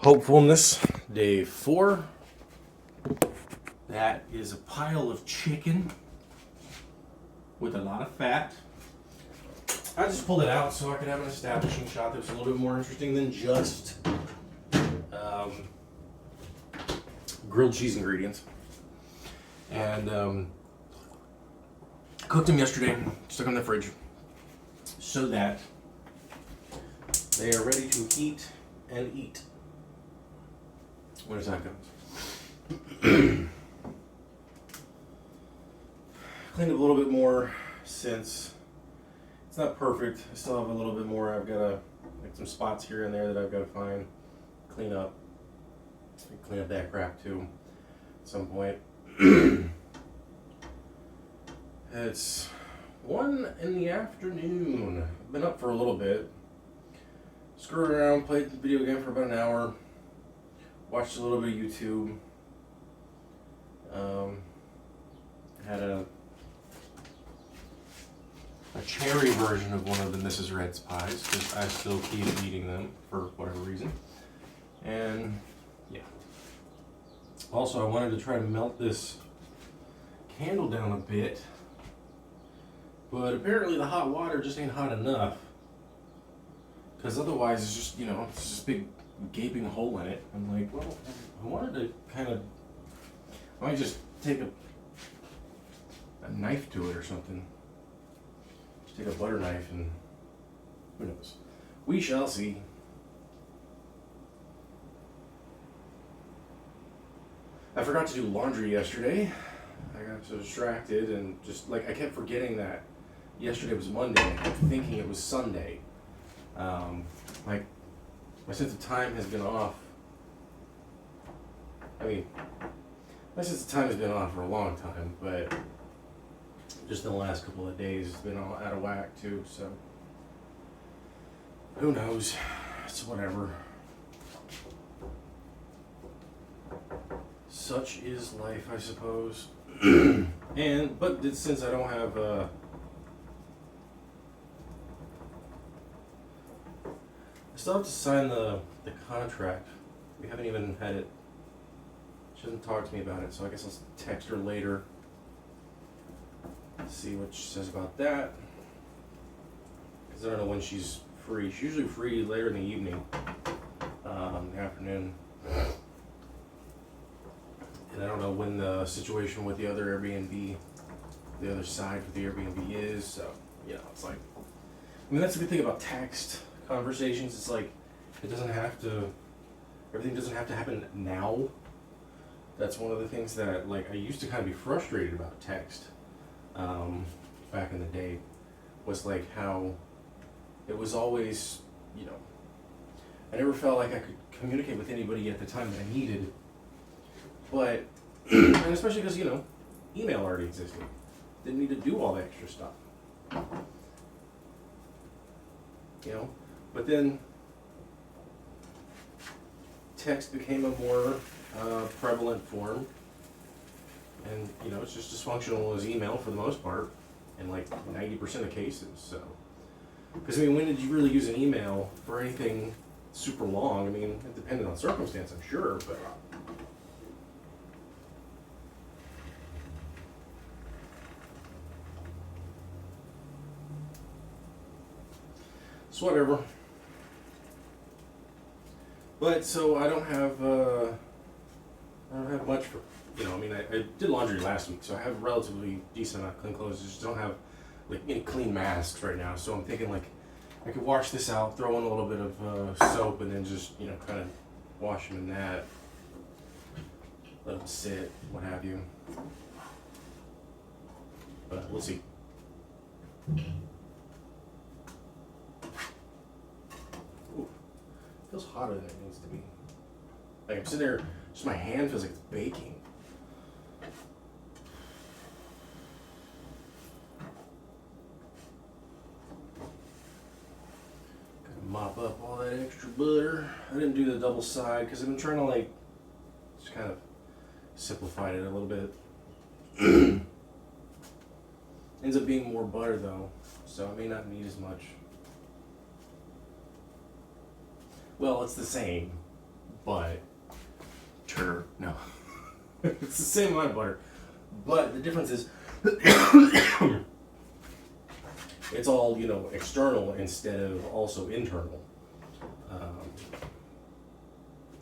Hopefulness, day 4. That is a pile of chicken with a lot of fat. I just pulled it out so I could have an establishing shot that was a little bit more interesting than just grilled cheese ingredients. And cooked them yesterday, stuck them in the fridge so that they are ready to heat and eat when the time comes. Cleaned up a little bit more since it's not perfect. I still have a little bit more. I've got some spots here and there that I've got to find, clean up. Clean up that crap too at some point. It's 1 in the afternoon. I've been up for a little bit. Screwed around, played the video game for about an hour. Watched a little bit of YouTube. Had a cherry version of one of the Mrs. Red's pies because I still keep eating them for whatever reason. And yeah. Also, I wanted to try to melt this candle down a bit, but apparently the hot water just ain't hot enough. Because otherwise, it's just, it's just a big gaping hole in it. I'm like, well, I wanted to kind of, I might just take a knife to it or something. Just take a butter knife and who knows? We shall see. I forgot to do laundry yesterday. I got so distracted and just I kept forgetting that yesterday was Monday. I kept thinking it was Sunday. My sense of time has been off. My sense of time has been off for a long time, but just in the last couple of days, it's been all out of whack too, so who knows? It's whatever. Such is life, I suppose. But since I don't have I still have to sign the contract. We haven't even had it. She hasn't talked to me about it, so I guess I'll text her later. See what she says about that. Because I don't know when she's free. She's usually free later in the evening, in the afternoon. And I don't know when the situation with the other Airbnb, the other side of the Airbnb is. So, it's like, that's the good thing about text conversations. It's like, everything doesn't have to happen now. That's one of the things that, I used to kind of be frustrated about text, back in the day, was how it was always, I never felt like I could communicate with anybody at the time that I needed. But, and especially because, email already existed. Didn't need to do all the extra stuff. But then text became a more prevalent form. And, it's just as functional as email for the most part in 90% of cases. So, because, when did you really use an email for anything super long? It depended on circumstance, I'm sure, but it's whatever. But so I don't have much for, I did laundry last week, so I have relatively decent amount of clean clothes. I just don't have any clean masks right now. So I'm thinking I could wash this out, throw in a little bit of soap, and then just kind of wash them in that, let them sit, what have you. But we'll see. Feels hotter than it needs to be. I'm sitting there, just my hand feels like it's baking. Gotta mop up all that extra butter. I didn't do the double side because I've been trying to just kind of simplify it a little bit. Ends up being more butter though, so I may not need as much. Well, it's the same, but It's the same amount of butter, but the difference is it's all, you know, external instead of also internal,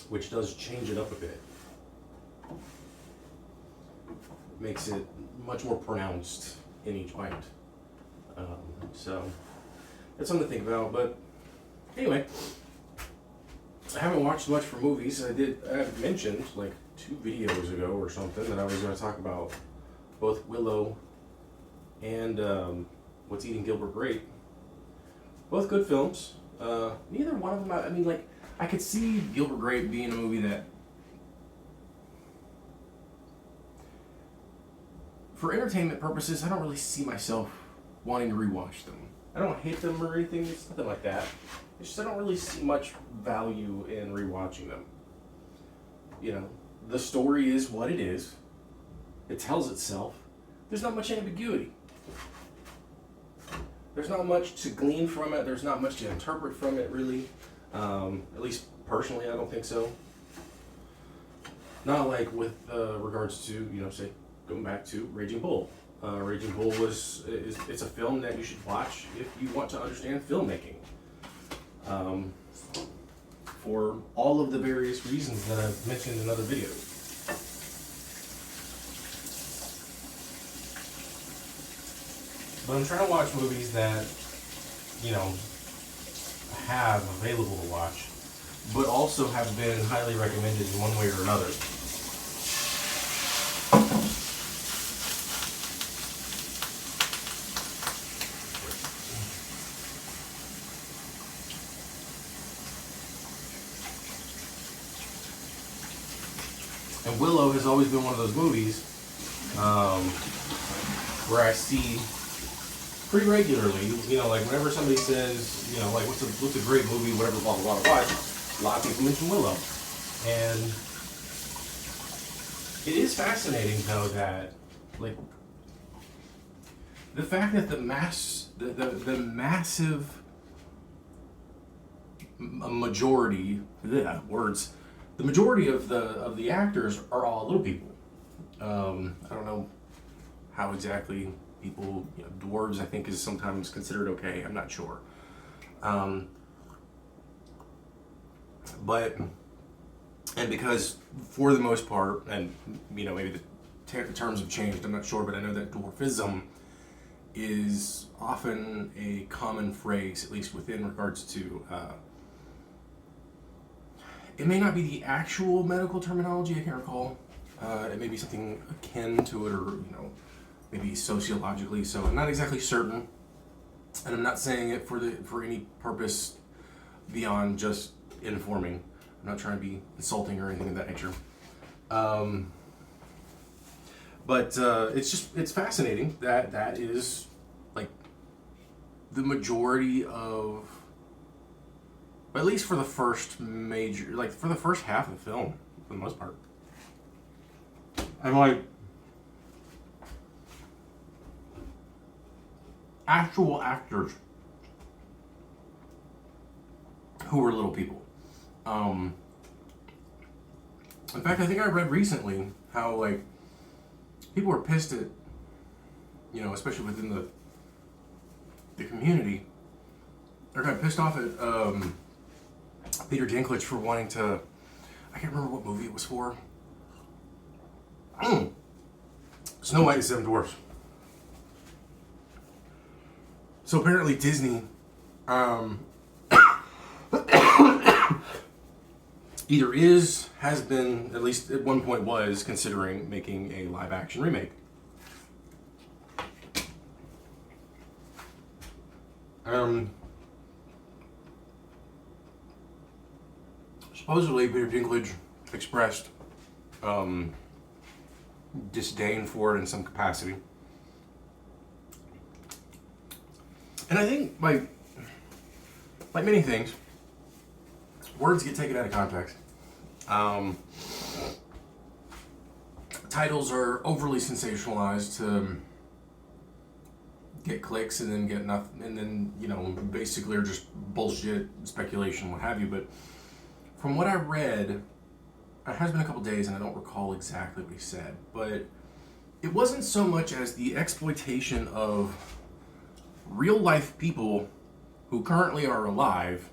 which does change it up a bit. Makes it much more pronounced in each bite. So that's something to think about. But anyway, I haven't watched much for movies. I mentioned like 2 videos ago or something that I was going to talk about both Willow and What's Eating Gilbert Grape. Both good films. Neither one of them, I mean, like, I could see Gilbert Grape being a movie that, for entertainment purposes, I don't really see myself wanting to rewatch them. I don't hate them or anything, it's nothing like that. It's just I don't really see much value in rewatching them. You know, the story is what it is. It tells itself. There's not much ambiguity. There's not much to glean from it. There's not much to interpret from it, really. At least personally, I don't think so. Not like with regards to, you know, say, going back to Raging Bull. Raging Bull it's a film that you should watch if you want to understand filmmaking. For all of the various reasons that I've mentioned in other videos. But I'm trying to watch movies that, you know, have available to watch, but also have been highly recommended in one way or another. And Willow has always been one of those movies where I see pretty regularly, you know, like whenever somebody says, you know, like what's a great movie, whatever, blah, blah, blah, blah, a lot of people mention Willow. And it is fascinating, though, that, like, the fact that the massive majority, the majority of the actors are all little people. I don't know how exactly people, you know, dwarves I think is sometimes considered okay. I'm not sure. But, and because for the most part, and you know, maybe the terms have changed, I'm not sure, but I know that dwarfism is often a common phrase, at least within regards to, it may not be the actual medical terminology, I can't recall. It may be something akin to it, or, you know, maybe sociologically, so I'm not exactly certain. And I'm not saying it for any purpose beyond just informing. I'm not trying to be insulting or anything of that nature. But it's fascinating that is like the majority of, at least for the first major, like for the first half of the film, for the most part. I'm like, actual actors who were little people. In fact, I think I read recently how, like, people were pissed at, you know, especially within the community, they're kind of pissed off at Peter Dinklage for wanting to, I can't remember what movie it was for. Snow White and the Seven Dwarfs. So apparently Disney either has been, at least at one point was, considering making a live action remake. Supposedly Peter Dinklage expressed disdain for it in some capacity. And I think, like many things, words get taken out of context. Titles are overly sensationalized to get clicks and then get nothing, and then, you know, basically are just bullshit, speculation, what have you. But from what I read, it has been a couple days and I don't recall exactly what he said, but it wasn't so much as the exploitation of real life people who currently are alive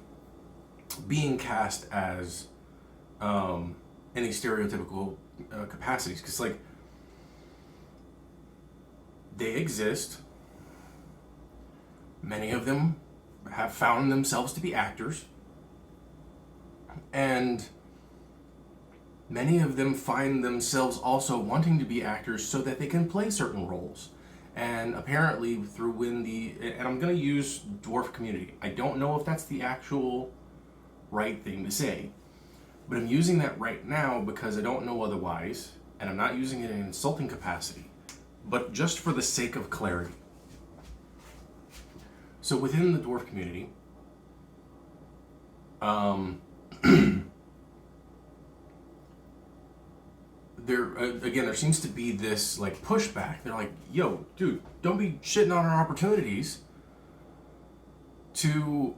being cast as any stereotypical capacities, because like they exist. Many of them have found themselves to be actors, and many of them find themselves also wanting to be actors so that they can play certain roles. And apparently and I'm going to use dwarf community. I don't know if that's the actual right thing to say, but I'm using that right now because I don't know otherwise, and I'm not using it in an insulting capacity, but just for the sake of clarity. So within the dwarf community, there seems to be this like pushback. They're like, yo, dude, don't be shitting on our opportunities to,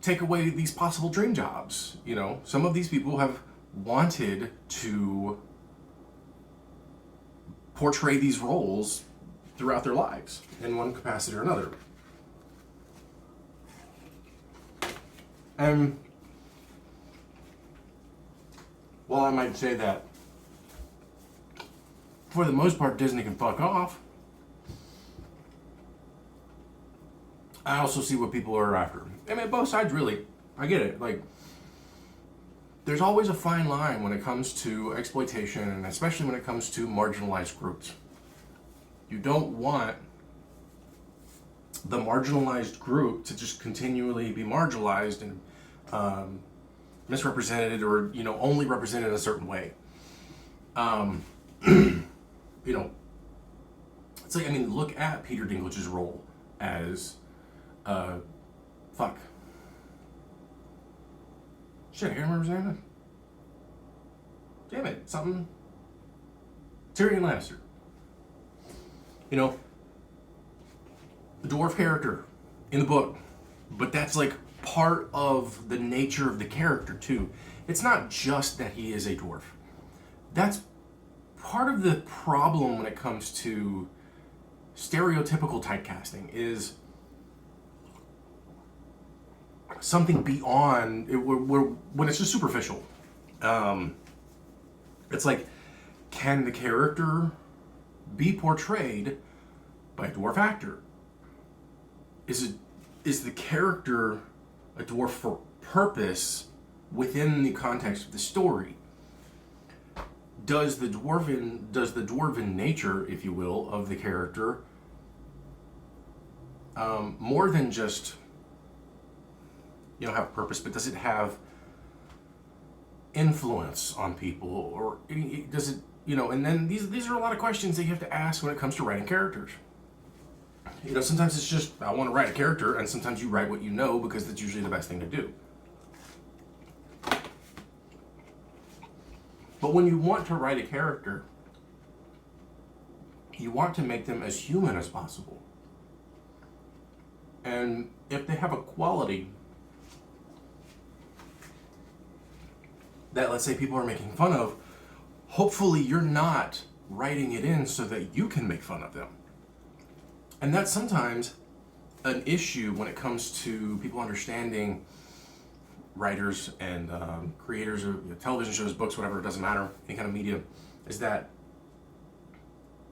take away these possible dream jobs. Some of these people have wanted to portray these roles throughout their lives in one capacity or another. And while I might say that for the most part Disney can fuck off, I also see what people are after. I mean, both sides really. I get it. Like, there's always a fine line when it comes to exploitation, and especially when it comes to marginalized groups. You don't want the marginalized group to just continually be marginalized and misrepresented, or only represented a certain way. It's like, look at Peter Dinklage's role as shit, I can't remember his name. Damn it, something. Tyrion Lannister. The dwarf character in the book, but that's like part of the nature of the character too. It's not just that he is a dwarf. That's part of the problem when it comes to stereotypical typecasting, is something beyond it, when it's just superficial. It's like, can the character be portrayed by a dwarf actor? Is the character a dwarf for purpose within the context of the story? Does the dwarven nature, if you will, of the character more than just have purpose, but does it have influence on people, or does it, and then these are a lot of questions that you have to ask when it comes to writing characters. Sometimes it's just, I want to write a character, and sometimes you write what you know because that's usually the best thing to do. But when you want to write a character, you want to make them as human as possible. And if they have a quality that, let's say, people are making fun of, hopefully you're not writing it in so that you can make fun of them. And that's sometimes an issue when it comes to people understanding writers and creators of television shows, books, whatever, it doesn't matter, any kind of media, is that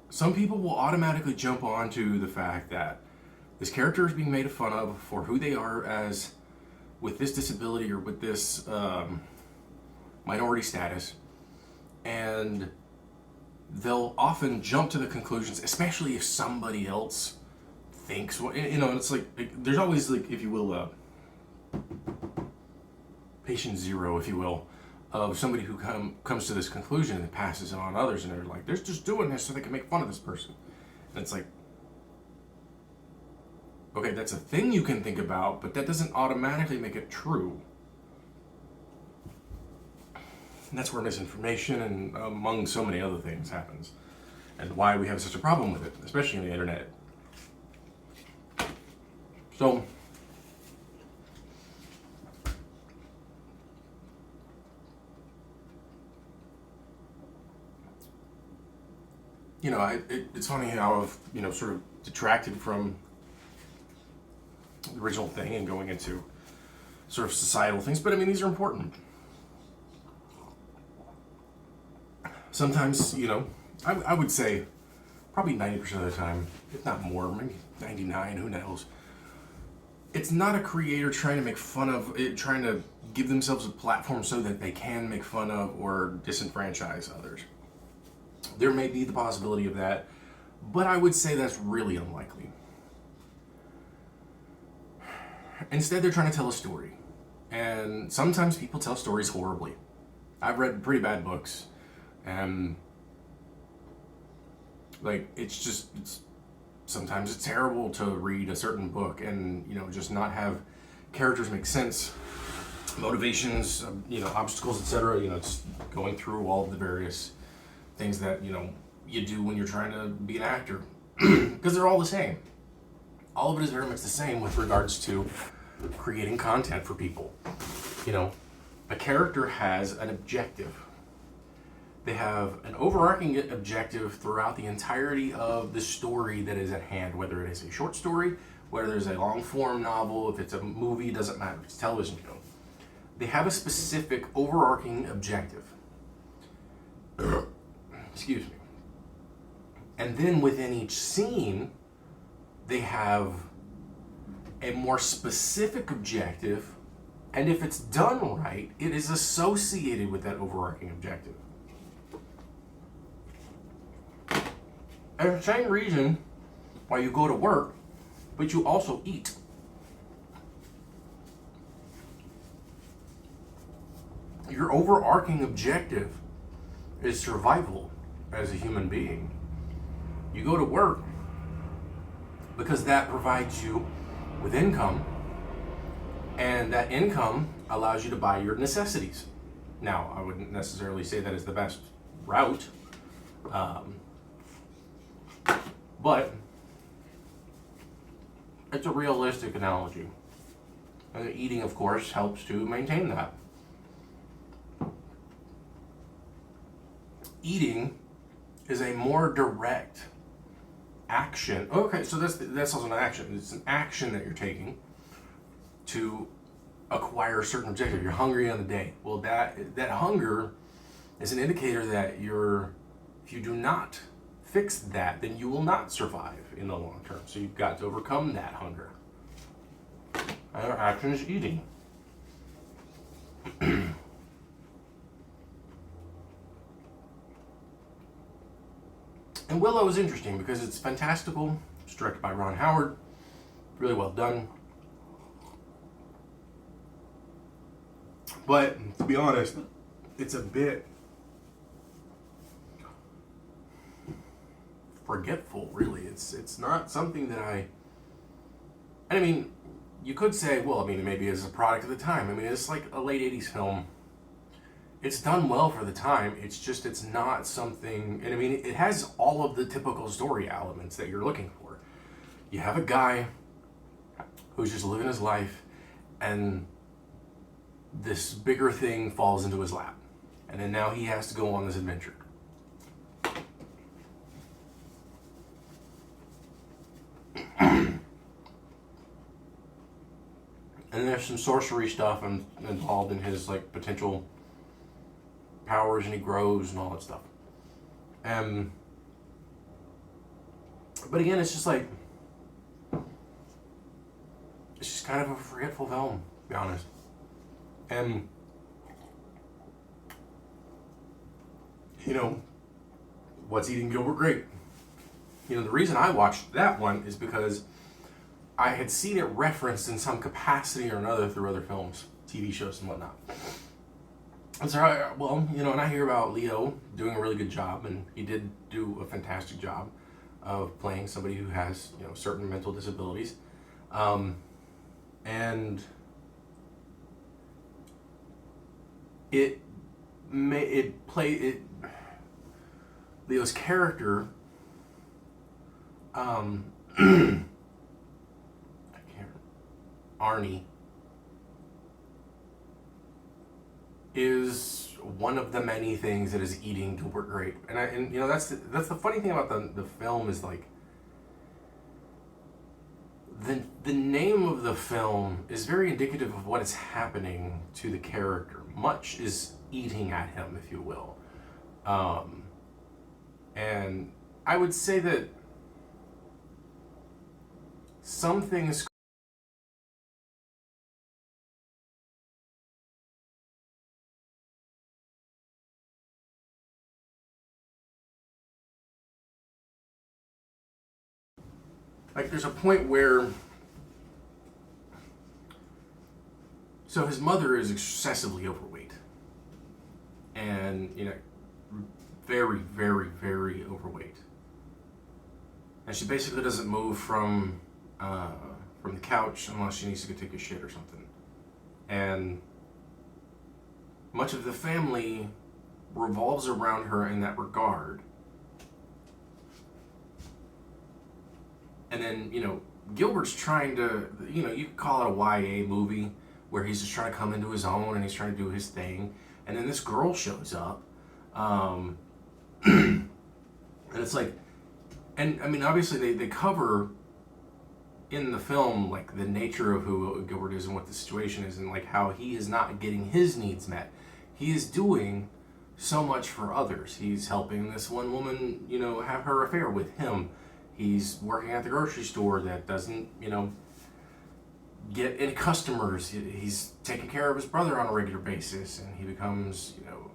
some people will automatically jump onto the fact that this character is being made fun of for who they are as with this disability or with this minority status, and they'll often jump to the conclusions, especially if somebody else thinks, it's like there's always, like, if you will, patient zero, if you will, of somebody who comes to this conclusion and passes it on to others, and they're like, they're just doing this so they can make fun of this person. And it's like, okay, that's a thing you can think about, but that doesn't automatically make it true. And that's where misinformation and among so many other things happens, and why we have such a problem with it, especially on the internet. So, it's funny how I've, sort of detracted from the original thing and going into sort of societal things, but I mean, these are important. Sometimes, I would say probably 90% of the time, if not more, maybe 99, who knows. It's not a creator trying to make fun of it, trying to give themselves a platform so that they can make fun of or disenfranchise others. There may be the possibility of that, but I would say that's really unlikely. Instead, they're trying to tell a story. And sometimes people tell stories horribly. I've read pretty bad books, and sometimes it's terrible to read a certain book and, just not have characters make sense, motivations, obstacles, etc. It's going through all of the various things that, you do when you're trying to be an actor. Because they're all the same. All of it is very much the same with regards to creating content for people. A character has an objective. They have an overarching objective throughout the entirety of the story that is at hand, whether it is a short story, whether it's a long-form novel, if it's a movie, it doesn't matter, if it's a television show. They have a specific overarching objective. Excuse me. And then within each scene, they have a more specific objective, and if it's done right, it is associated with that overarching objective. And the same reason why you go to work, but you also eat. Your overarching objective is survival as a human being. You go to work because that provides you with income, and that income allows you to buy your necessities. Now, I wouldn't necessarily say that is the best route, but it's a realistic analogy. And eating, of course, helps to maintain that. Eating is a more direct action. Okay, so that's also an action. It's an action that you're taking to acquire a certain objective. You're hungry on the day. Well, that hunger is an indicator that if you do not fix that, then you will not survive in the long term. So you've got to overcome that hunger. And our action is eating. And Willow is interesting because it's fantastical. It's directed by Ron Howard. Really well done. But to be honest, it's a bit forgetful, really. It's not something that I mean, you could say, well, maybe it's a product of the time. It's like a late 80s film. It's done well for the time. It's not something, and it has all of the typical story elements that you're looking for. You have a guy who's just living his life, and this bigger thing falls into his lap. And then now he has to go on this adventure. And there's some sorcery stuff involved in his potential powers, and he grows and all that stuff. But again, it's just kind of a forgetful film, to be honest. And What's Eating Gilbert Grape? The reason I watched that one is because I had seen it referenced in some capacity or another through other films, TV shows and whatnot. And so, and I hear about Leo doing a really good job, and he did do a fantastic job of playing somebody who has, certain mental disabilities. And Leo's character, Arnie, is one of the many things that is eating Gilbert Grape. And you know, that's the funny thing about the film is like the name of the film is very indicative of what is happening to the character. Much is eating at him, if you will. And I would say that some things like there's a point where so his mother is excessively overweight and you know very very very overweight, and she basically doesn't move from the couch unless she needs to go take a shit or something. And much of the family revolves around her in that regard. And then, you know, Gilbert's trying to, you know, you could call it a YA movie where he's just trying to come into his own and he's trying to do his thing. And then this girl shows up. And it's like, and I mean, obviously they cover in the film like the nature of who Gilbert is and what the situation is and like how he is not getting his needs met. He is doing so much for others. He's helping this one woman, you know, have her affair with him. He's working at the grocery store that doesn't, you know, get any customers. He's taking care of his brother on a regular basis, and he becomes, you know,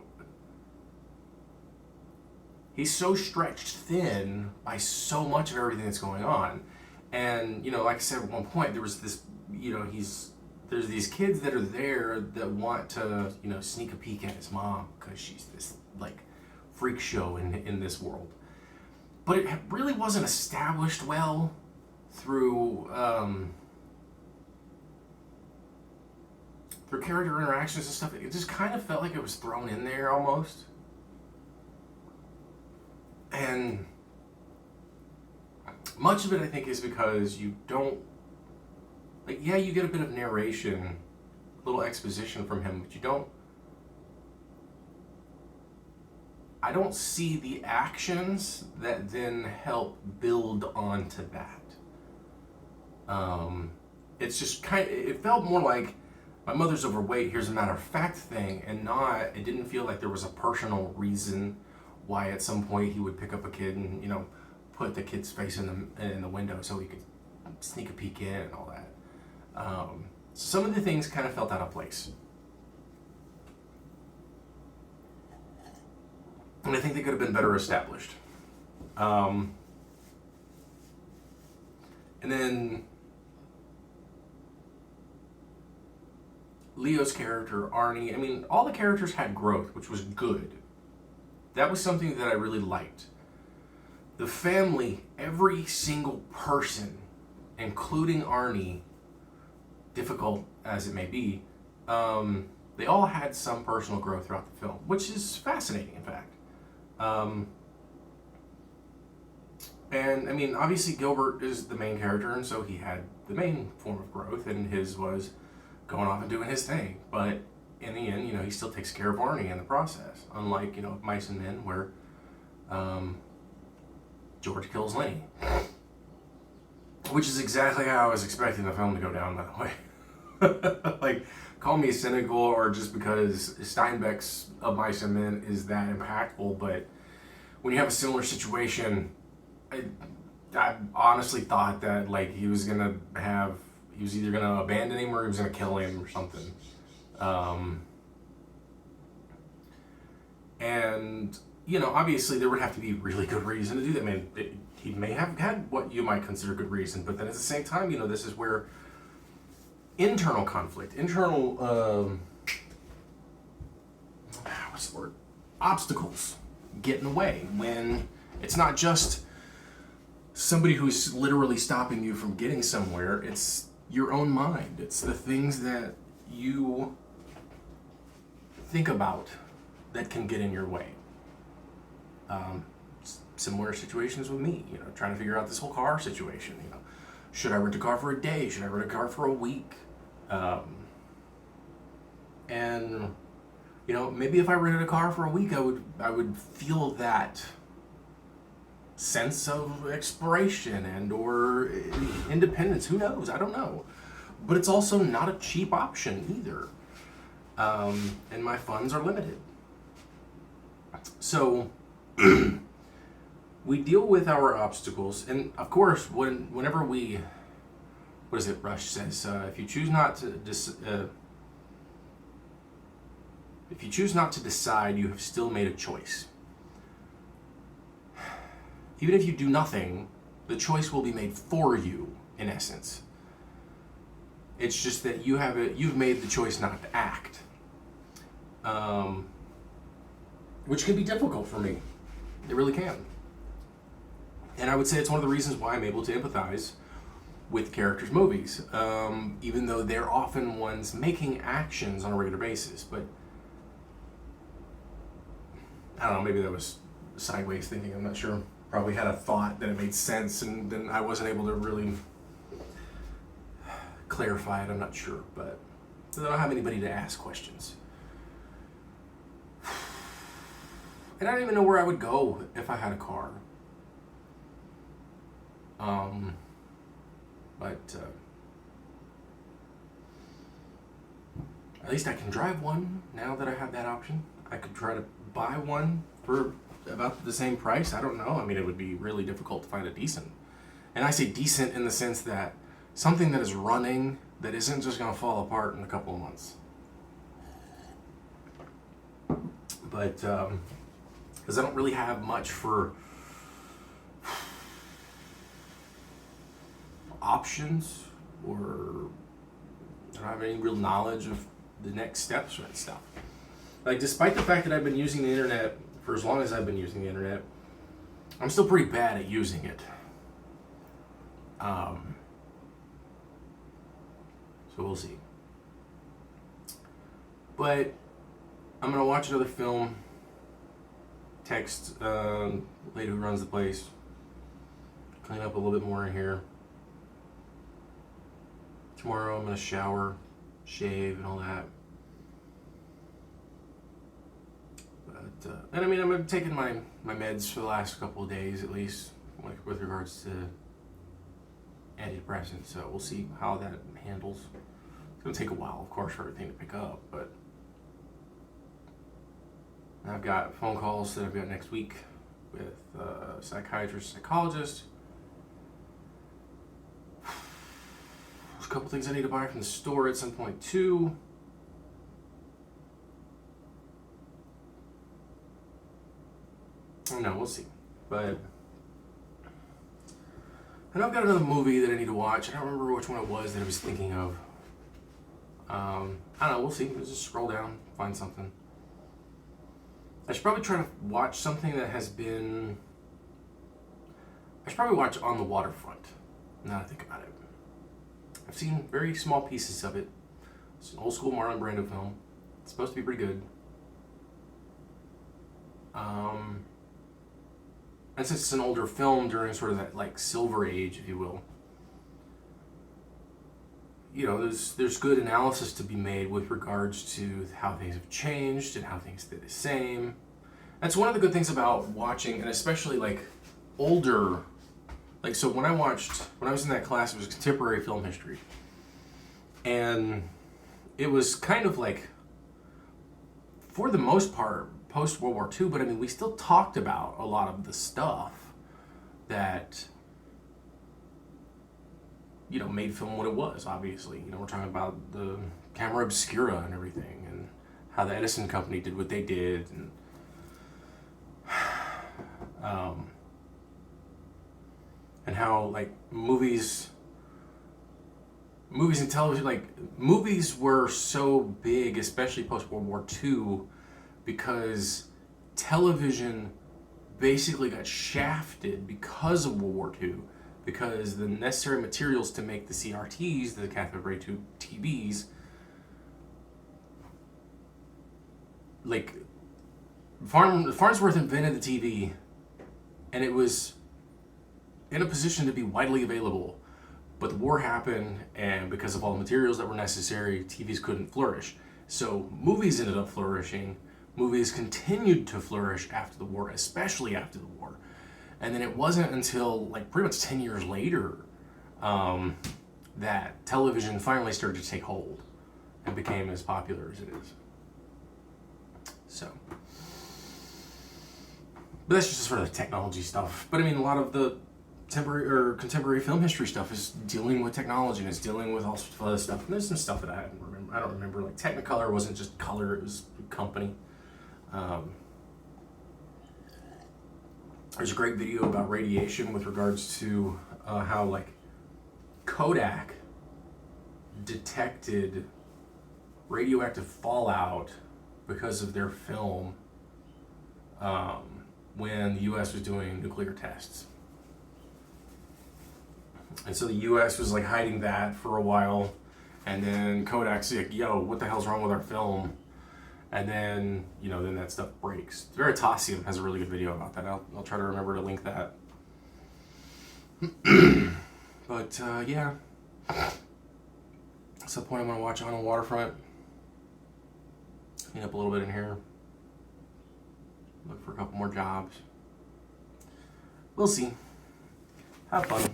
he's so stretched thin by so much of everything that's going on. And, you know, like I said at one point, there was this, you know, there's these kids that are there that want to, you know, sneak a peek at his mom because she's this, like, freak show in this world. But it really wasn't established well through character interactions and stuff. It just kind of felt like it was thrown in there almost. And much of it, I think, is because you don't, like, yeah, you get a bit of narration, a little exposition from him, but you don't, I don't see the actions that then help build onto that. It's just it felt more like my mother's overweight, here's a matter of fact thing, and not, it didn't feel like there was a personal reason why at some point he would pick up a kid and, you know, put the kid's face in the window so he could sneak a peek in and all that. Some of the things kind of felt out of place. And I think they could have been better established. And then Leo's character, Arnie, I mean, all the characters had growth, which was good. That was something that I really liked. The family, every single person, including Arnie, difficult as it may be, they all had some personal growth throughout the film, which is fascinating, in fact. And I mean, obviously Gilbert is the main character, and so he had the main form of growth, and his was going off and doing his thing. But in the end, you know, he still takes care of Arnie in the process. Unlike, you know, Mice and Men, where George kills Lenny. Which is exactly how I was expecting the film to go down, by the way. Like, call me cynical or just because Steinbeck's of Mice and Men is that impactful, but when you have a similar situation, I honestly thought that, like, he was either gonna abandon him or he was gonna kill him or something. And, you know, obviously there would have to be really good reason to do that. I mean, he may have had what you might consider good reason, but then at the same time, you know, this is where internal conflict, what's the word? Obstacles get in the way when it's not just somebody who's literally stopping you from getting somewhere, it's your own mind. It's the things that you think about that can get in your way. Similar situations with me, you know, trying to figure out this whole car situation, you know. Should I rent a car for a day? Should I rent a car for a week? And You know, maybe if I rented a car for a week, I would feel that sense of exploration and or independence. Who knows? I don't know. But it's also not a cheap option either. And my funds are limited. So we deal with our obstacles, and of course, whenever we, what is it? Rush says, if you choose not to decide, you have still made a choice. Even if you do nothing, the choice will be made for you, in essence. It's just that you've made the choice not to act. Which can be difficult for me. It really can. And I would say it's one of the reasons why I'm able to empathize with characters' movies, even though they're often ones making actions on a regular basis. But I don't know, maybe that was sideways thinking, I'm not sure. Probably had a thought that it made sense, and then I wasn't able to really clarify it, I'm not sure. But I don't have anybody to ask questions. And I don't even know where I would go if I had a car. But at least I can drive one now that I have that option. I could try to buy one for about the same price. I don't know. I mean, it would be really difficult to find a decent. And I say decent in the sense that something that is running, that isn't just going to fall apart in a couple of months. But because I don't really have much for options, or I don't have any real knowledge of the next steps or that stuff. Like, despite the fact that I've been using the internet for as long as I've been using the internet, I'm still pretty bad at using it. So we'll see. But I'm gonna watch another film, text the lady who runs the place, clean up a little bit more in here. Tomorrow I'm gonna shower, shave, and all that. But and I mean, I'm taking my meds for the last couple of days at least, like with regards to antidepressants. So we'll see how that handles. It's gonna take a while, of course, for everything to pick up, but I've got phone calls that I've got next week with psychiatrist, psychologist. There's a couple things I need to buy from the store at some point too. I don't know, we'll see. But I know I've got another movie that I need to watch. I don't remember which one it was that I was thinking of. I don't know, we'll see. Let's just scroll down, find something. I should probably try to watch something that has been... I should probably watch On the Waterfront, now that I think about it. I've seen very small pieces of it. It's an old school Marlon Brando film. It's supposed to be pretty good. And since it's an older film during sort of that like silver age, if you will, you know, there's good analysis to be made with regards to how things have changed and how things stay the same. That's one of the good things about watching, and especially like older, like, so when I was in that class, it was contemporary film history. And it was kind of like, for the most part, post-World War II, but I mean, we still talked about a lot of the stuff that, you know, made film what it was, obviously. You know, we're talking about the camera obscura and everything, and how the Edison company did what they did, and how, like, movies and television, like, movies were so big, especially post-World War II, because television basically got shafted because of World War II, because the necessary materials to make the CRTs, the cathode ray tube TVs, like, Farnsworth invented the TV, and it was in a position to be widely available, but the war happened, and because of all the materials that were necessary, TVs couldn't flourish. So movies ended up flourishing. Movies continued to flourish after the war, especially after the war. And then it wasn't until like pretty much 10 years later that television finally started to take hold and became as popular as it is. So, but that's just sort of the technology stuff. But I mean, a lot of the contemporary film history stuff is dealing with technology and it's dealing with all sorts of other stuff. And there's some stuff that I don't remember. Like Technicolor wasn't just color; it was a company. There's a great video about radiation with regards to how like Kodak detected radioactive fallout because of their film when the U.S. was doing nuclear tests. And so the U.S. was like hiding that for a while, and then Kodak's like, yo, what the hell's wrong with our film? And then, then that stuff breaks. Veritasium has a really good video about that. I'll try to remember to link that. But, yeah. At some point I'm going to watch On a Waterfront. Clean up a little bit in here. Look for a couple more jobs. We'll see. Have fun.